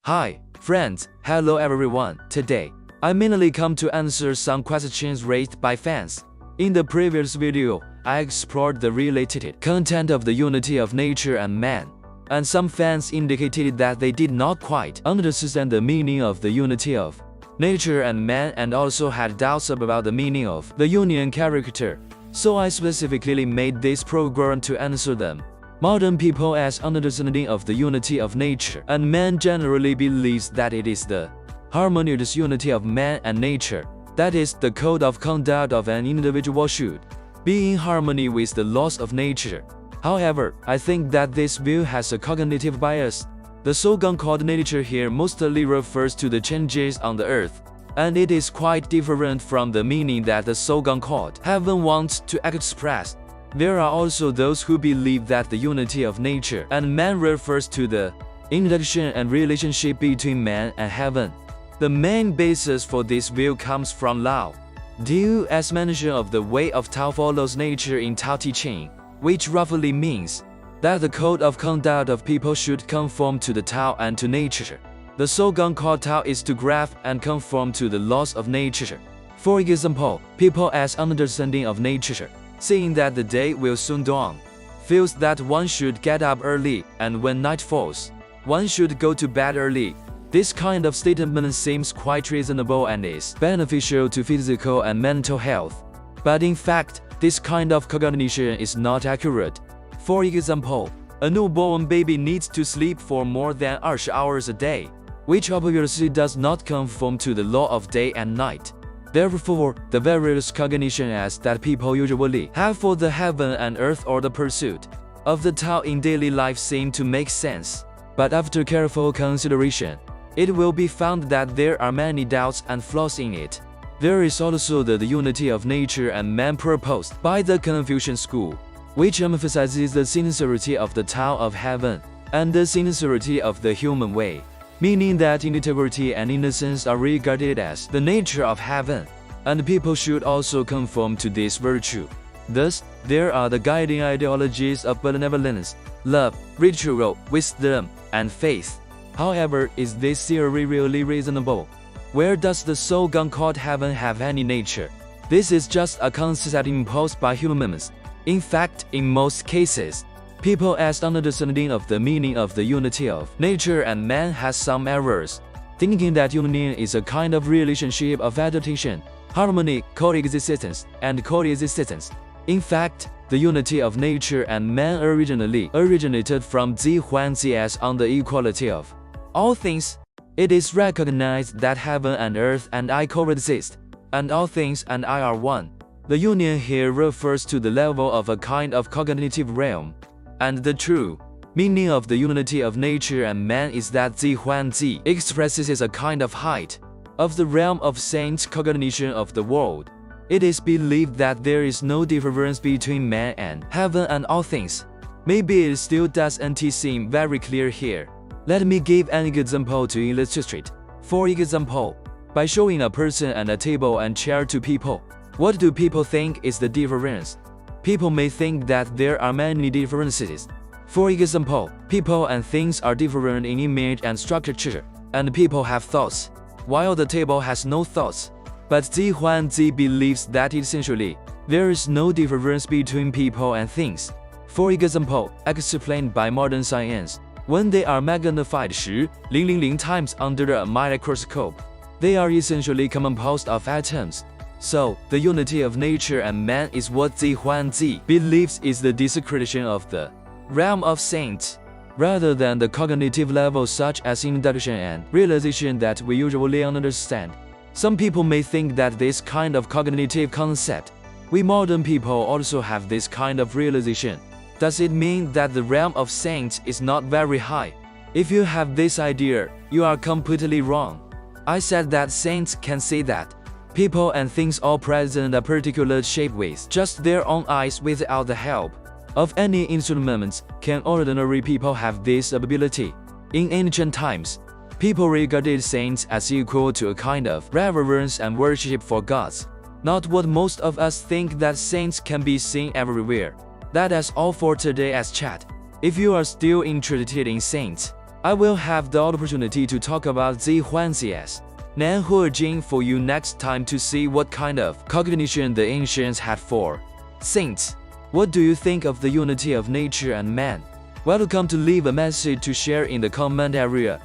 Hi, friends, hello everyone. Today, I mainly come to answer some questions raised by fans. In the previous video, I explored the related content of the unity of nature and man, and some fans indicated that they did not quite understand the meaning of the unity of nature and man and also had doubts about the meaning of the union character, so I specifically made this program to answer them. Modern people's understanding of the unity of nature and man generally believes that it is the harmonious unity of man and nature, that is, the code of conduct of an individual should be in harmony with the laws of nature. However, I think that this view has a cognitive bias. The slogan called nature here mostly refers to the changes on the earth, and it is quite different from the meaning that the slogan called heaven wants to express. There are also those who believe that the unity of nature and man refers to the interaction and relationship between man and heaven. The main basis for this view comes from Lao. Tao, as mention of the way of Tao follows nature in Tao Te Ching, which roughly means that the code of conduct of people should conform to the Tao and to nature. The slogan called Tao is to grasp and conform to the laws of nature. For example, people as understanding of nature, seeing that the day will soon dawn, feels that one should get up early, and when night falls, one should go to bed early. This kind of statement seems quite reasonable and is beneficial to physical and mental health. But in fact, this kind of cognition is not accurate. For example, a newborn baby needs to sleep for more than 20 hours a day, which obviously does not conform to the law of day and night. Therefore, the various cognitions that people usually have for the heaven and earth or the pursuit of the Tao in daily life seem to make sense. But after careful consideration, it will be found that there are many doubts and flaws in it. There is also the unity of nature and man proposed by the Confucian school, which emphasizes the sincerity of the Tao of heaven and the sincerity of the human way, meaning that integrity and innocence are regarded as the nature of heaven, and people should also conform to this virtue. Thus, there are the guiding ideologies of benevolence, love, ritual, wisdom, and faith. However, is this theory really reasonable? Where does the slogan called heaven have any nature? This is just a concept imposed by humans. In fact, in most cases, people's understanding of the meaning of the unity of nature and man has some errors, thinking that union is a kind of relationship of adaptation, harmony, coexistence, and coexistence. In fact, the unity of nature and man originally originated from Zi Huanzi as on the equality of all things. It is recognized that heaven and earth and I coexist, and all things and I are one. The union here refers to the level of a kind of cognitive realm, and the true meaning of the unity of nature and man is that Zi Huanzi expresses a kind of height of the realm of saints' cognition of the world. It is believed that there is no difference between man and heaven and all things. Maybe it still doesn't seem very clear here. Let me give an example to illustrate. For example, by showing a person and a table and chair to people, what do people think is the difference? People may think that there are many differences. For example, people and things are different in image and structure, and people have thoughts, while the table has no thoughts. But Zi Huanzi believes that essentially, there is no difference between people and things. For example, explained by modern science, when they are magnified 10,000 times under a microscope, they are essentially composed of atoms. So, the unity of nature and man is what Zi Huanzi believes is the desecration of the realm of saints, rather than the cognitive level such as induction and realization that we usually understand. Some people may think that this kind of cognitive concept, we modern people also have this kind of realization. Does it mean that the realm of saints is not very high? If you have this idea, you are completely wrong. I said that saints can say that people and things all present a particular shape with just their own eyes without the help of any instruments. Can ordinary people have this ability? In ancient times, people regarded saints as equal to a kind of reverence and worship for gods. Not what most of us think that saints can be seen everywhere. That is all for today as chat. If you are still interested in saints, I will have the opportunity to talk about the Huanxias, Nan He Jing for you next time to see what kind of cognition the ancients had for saints. What do you think of the unity of nature and man? Welcome to leave a message to share in the comment area.